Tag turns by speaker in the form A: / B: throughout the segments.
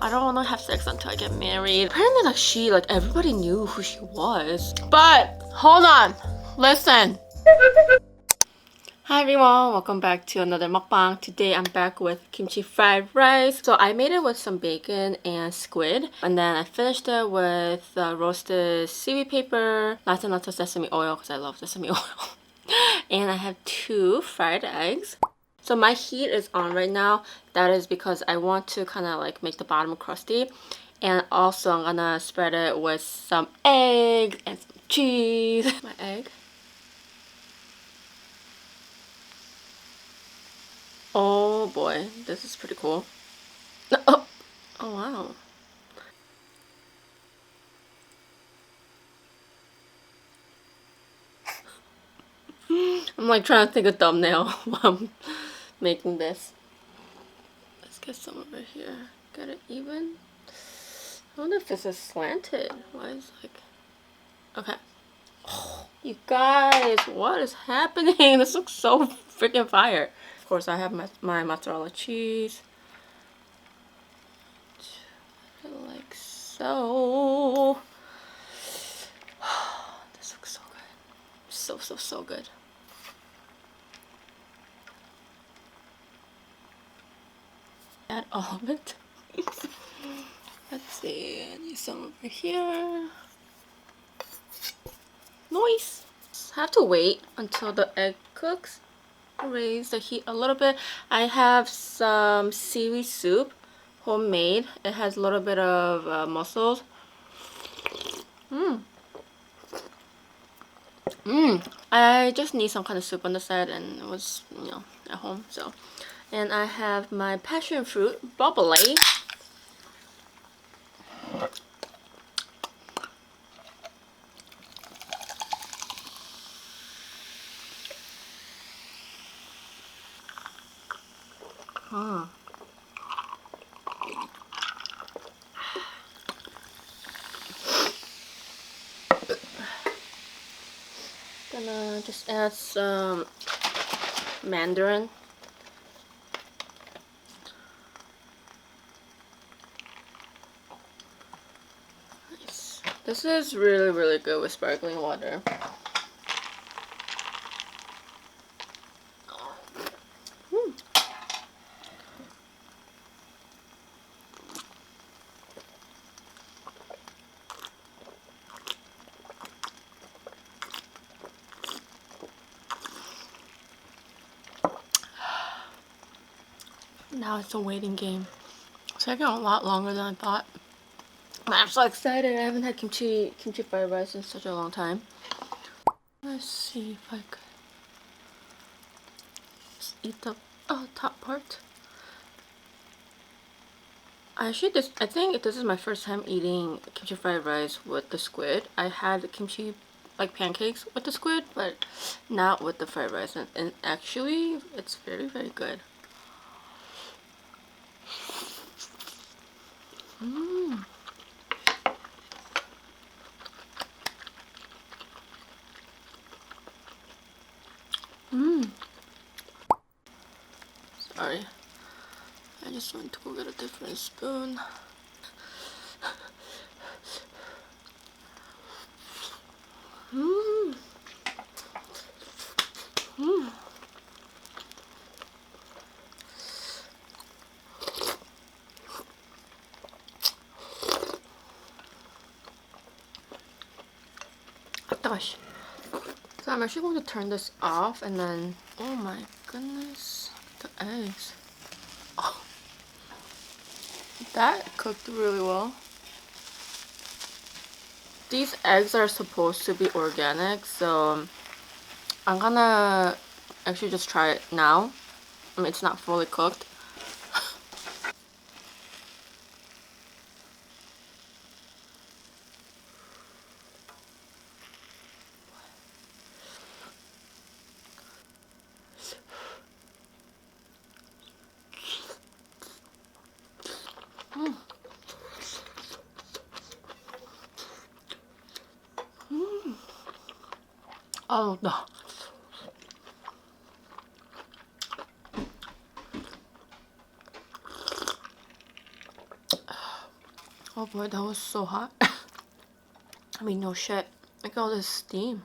A: I don't want to have sex until I get married. Apparently, like everybody knew who she was. But hold on, listen. Hi everyone, welcome back to another mukbang. Today I'm back with kimchi fried rice. So I made it with some bacon and squid, and then I finished it with roasted seaweed paper, lots and lots of sesame oil because I love sesame oil. And I have 2 fried eggs. So my heat is on right now. That is because I want to kind of like make the bottom crusty. And also I'm gonna spread it with some eggs and some cheese. My egg. Oh boy, this is pretty cool. Oh, oh wow. I'm like trying to think of thumbnail while I'm making this. Let's get some over here. Get it even. I wonder if this is slanted. Why is like... Okay. Oh, you guys, what is happening? This looks so freaking fire. Of course, I have my mozzarella cheese. Like so. This looks so good. So good. Add all of it. Let's see. I need some over here. Nice. Have to wait until the egg cooks. Raise the heat a little bit. I have some seaweed soup, homemade. It has a little bit of mussels. I just need some kind of soup on the side, and it was, you know, at home. So, and I have my passion fruit bubbly. Gonna just add some mandarin. Nice. This is really good with sparkling water. Now it's a waiting game. It's taking a lot longer than I thought. I'm so excited. I haven't had kimchi fried rice in such a long time. Let's see if I could just eat the top part. Actually, I think this is my first time eating kimchi fried rice with the squid. I had kimchi like pancakes with the squid, but not with the fried rice. And actually, it's very good. Sorry. I just went to go get a different spoon. Gosh. So I'm actually going to turn this off, and then, oh my goodness, the eggs. Oh, that cooked really well. These eggs are supposed to be organic, so I'm gonna actually just try it now. I mean, it's not fully cooked. Oh no. Oh boy, that was so hot. I mean, no shit. Look at all this steam.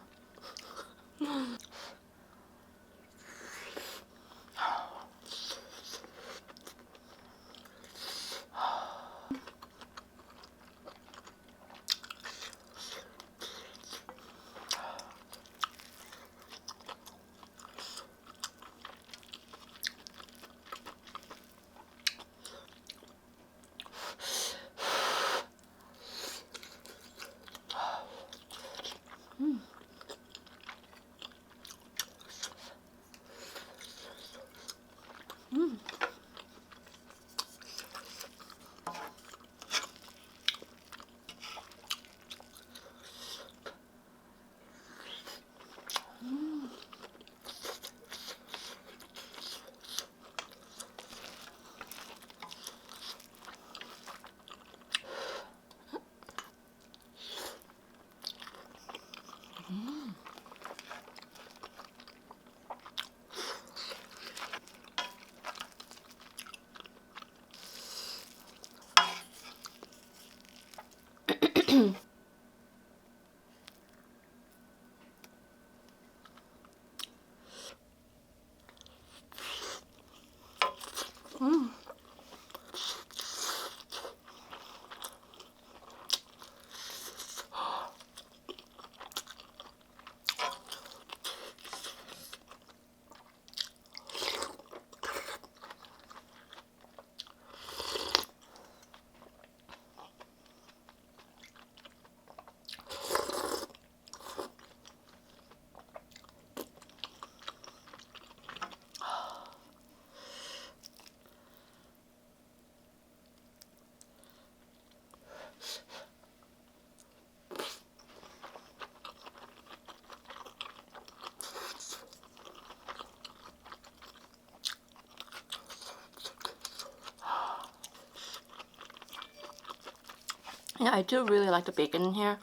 A: Yeah, I do really like the bacon in here,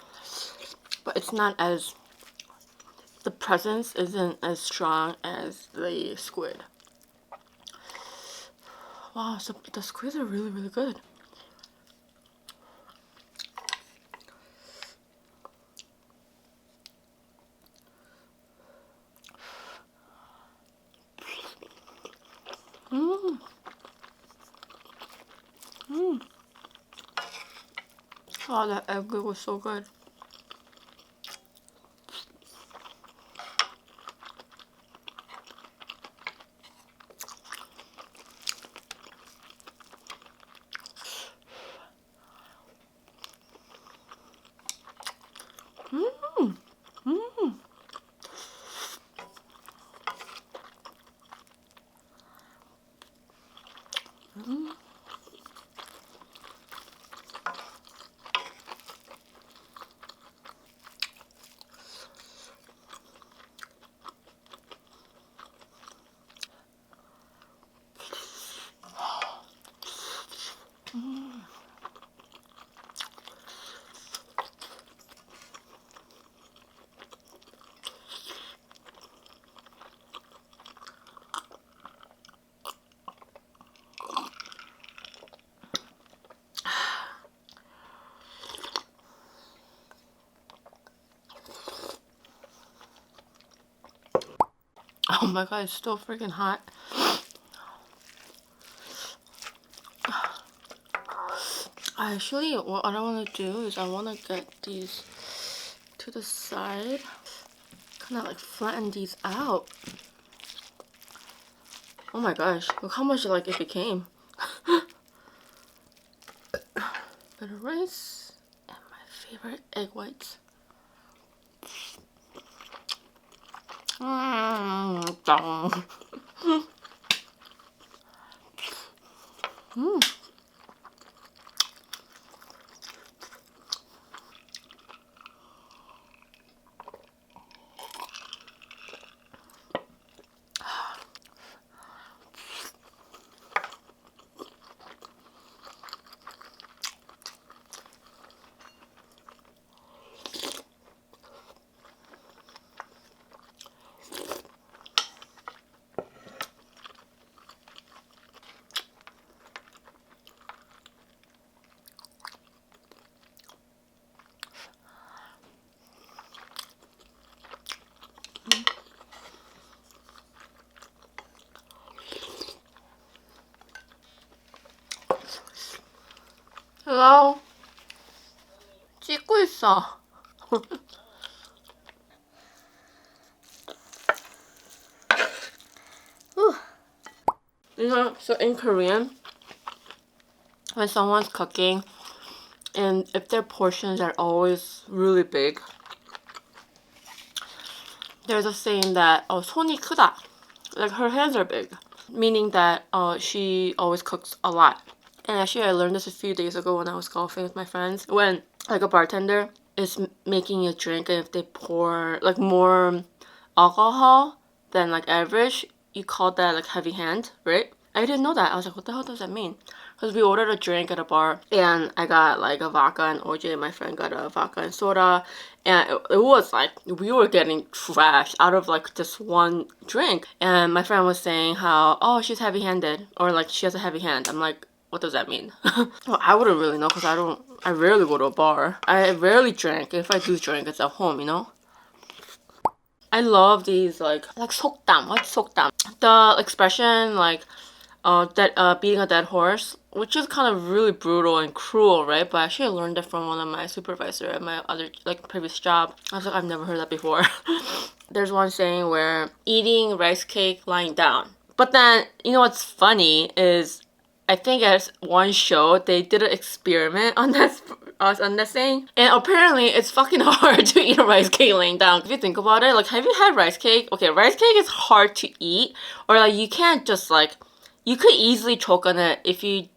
A: but it's not as, the presence isn't as strong as the squid. Wow, so the squids are really, really good. Mmm. Mmm. Oh, that egg was so good. Mmm. Mmm. Mmm. Oh my god, it's still freaking hot. Actually, what I want to do is I want to get these to the side. Kind of like flatten these out. Oh my gosh, look how much like it became. Bit of rice and my favorite egg whites. Mmm. Hello? 찍고 있어. You know, so in Korean, when someone's cooking, and if their portions are always really big, there's a saying that 손이 크다, like her hands are big, meaning that she always cooks a lot. And actually I learned this a few days ago when I was golfing with my friends, when like a bartender is making a drink, and if they pour like more alcohol than like average, you call that like heavy hand, right? I didn't know that. I was like, what the hell does that mean? Because we ordered a drink at a bar, and I got like a vodka, and OJ and my friend got a vodka and soda, and it was like we were getting trashed out of like just one drink. And my friend was saying how, oh, she's heavy-handed, or like she has a heavy hand. I'm like, what does that mean? Well, I wouldn't really know, because I rarely go to a bar. I rarely drink. If I do drink, it's at home, you know? I love these like 속담. What's 속담? The expression like beating a dead horse, which is kind of really brutal and cruel, right? But I actually learned it from one of my supervisor at my other like previous job. I was like, I've never heard that before. There's one saying where eating rice cake lying down. But then, you know what's funny is, I think at one show they did an experiment on that saying, and apparently it's fucking hard to eat a rice cake laying down. If you think about it, like, have you had rice cake? Okay, rice cake is hard to eat, or like you can't just like, you could easily choke on it if you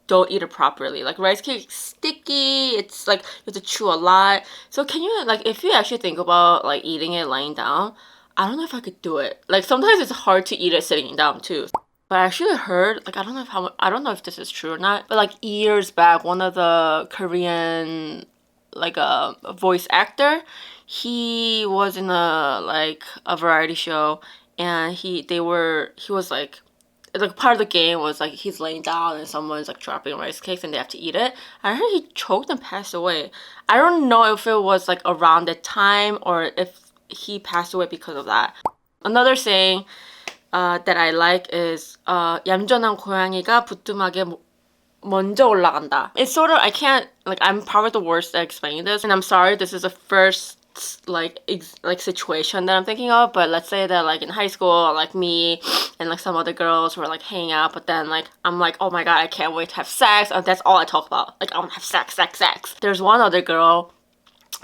A: don't eat it properly. Like rice cake is sticky, it's like you have to chew a lot. So can you, like, if you actually think about like eating it lying down, I don't know if I could do it. Like sometimes it's hard to eat it sitting down too. But I actually heard, like, I don't know if this is true or not, but like years back, one of the Korean, like a voice actor, he was in a variety show, and he was like part of the game was like he's laying down and someone's like dropping rice cakes and they have to eat it. I heard he choked and passed away. I don't know if it was like around that time or if he passed away because of that. Another saying that I like is 얌전한 고양이가 부뚜막에 먼저 올라간다. It's sort of, I can't, like, I'm probably the worst at explaining this, and I'm sorry, this is the first like situation that I'm thinking of, but let's say that like in high school, like me and like some other girls were like hanging out, but then like I'm like, oh my god, I can't wait to have sex, and that's all I talk about. Like, I want to have sex. There's one other girl,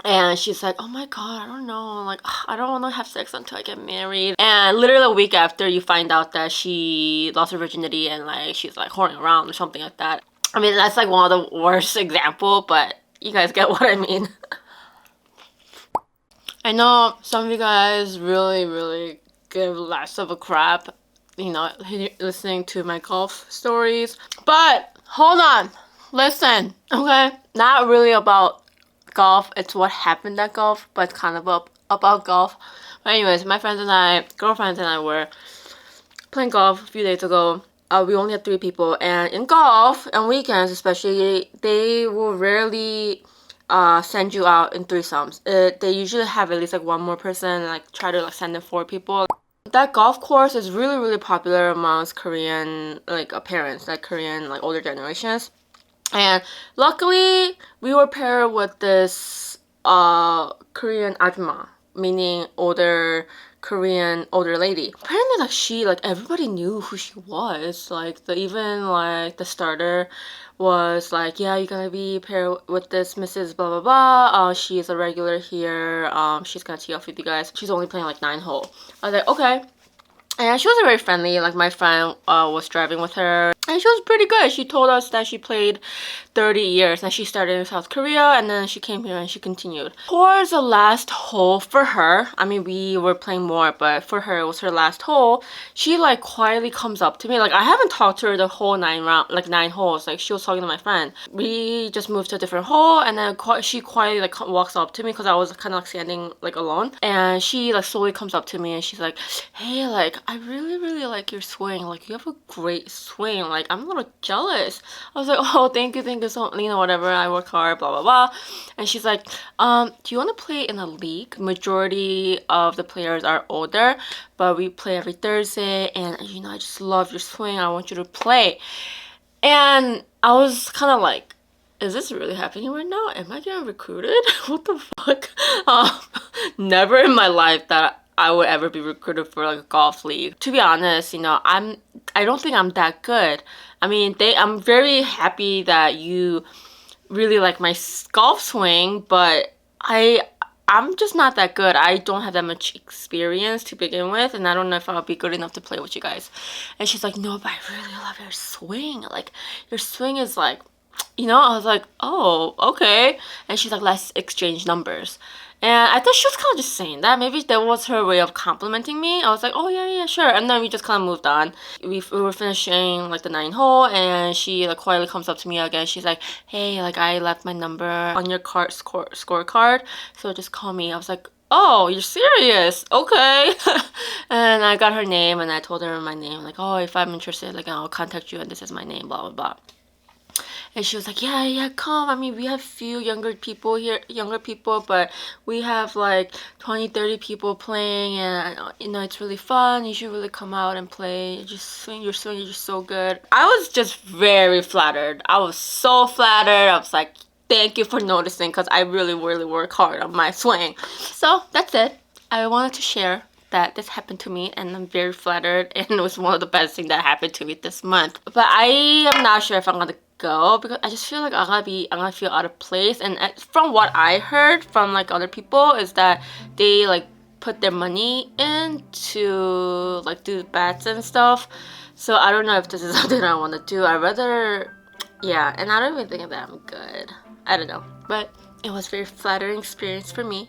A: and she's like, oh my god, I don't know, like, I don't want to have sex until I get married. And literally a week after, you find out that she lost her virginity and like she's like whoring around or something like that. I mean, that's like one of the worst example, but you guys get what I mean. I know some of you guys really give less of a crap, you know, listening to my golf stories, but hold on, listen, okay? Not really about golf, it's what happened at golf, but it's kind of about golf. But anyways, my girlfriends and I were playing golf a few days ago. We only had 3 people, and in golf, on weekends especially, they will rarely send you out in threesomes. They usually have at least like one more person, like try to like send in 4 people. That golf course is really popular amongst Korean like parents, like Korean like older generations. And luckily, we were paired with this Korean ajumma, meaning older Korean older lady. Apparently, like everybody knew who she was. Like even the starter was like, yeah, you're gonna be paired with this Mrs. blah blah blah. She is a regular here. She's gonna tee off with you guys. She's only playing like 9 hole. I was like, okay. And she was very friendly. Like my friend was driving with her, and she was pretty good. She told us that she played 30 years, and she started in South Korea, and then she came here and she continued. Towards the last hole for her, I mean, we were playing more, but for her, it was her last hole. She like quietly comes up to me. Like I haven't talked to her the whole 9 holes. Like she was talking to my friend. We just moved to a different hole, and then she quietly like walks up to me because I was kind of like standing like alone, and she like slowly comes up to me and she's like, hey, like I really like your swing. Like you have a great swing. Like I'm a little jealous. I was like, oh, thank you so, you know, whatever, I work hard, blah blah blah. And she's like, do you want to play in a league? Majority of the players are older, but we play every Thursday, and you know, I just love your swing, I want you to play. And I was kind of like, is this really happening right now? Am I getting recruited? What the fuck? Never in my life that I would ever be recruited for like a golf league. To be honest, you know, I don't think I'm that good. I mean, I'm very happy that you really like my golf swing, but I'm just not that good. I don't have that much experience to begin with, and I don't know if I'll be good enough to play with you guys. And she's like, no, but I really love your swing. Like, your swing is like, you know, I was like, oh, okay. And she's like, let's exchange numbers. And I thought she was kind of just saying that. Maybe that was her way of complimenting me. I was like, oh, yeah, yeah, sure. And then we just kind of moved on. We were finishing, like, the 9th hole, and she, like, quietly comes up to me again. She's like, hey, like, I left my number on your scorecard, so just call me. I was like, oh, you're serious? Okay. And I got her name, and I told her my name. Like, oh, if I'm interested, like, I'll contact you, and this is my name, blah, blah, blah. And she was like, yeah, yeah, come. I mean, we have few younger people, but we have like 20, 30 people playing, and you know, it's really fun. You should really come out and play. Your swing is just so good. I was just very flattered. I was so flattered. I was like, thank you for noticing, because I really, really work hard on my swing. So that's it. I wanted to share that this happened to me, and I'm very flattered, and it was one of the best things that happened to me this month. But I am not sure if I'm gonna go, because I just feel like I'm gonna feel out of place. And from what I heard from like other people is that they like put their money in to like do bets and stuff. So I don't know if this is something I want to do. I rather, yeah, and I don't even think that I'm good. I don't know, but it was a very flattering experience for me.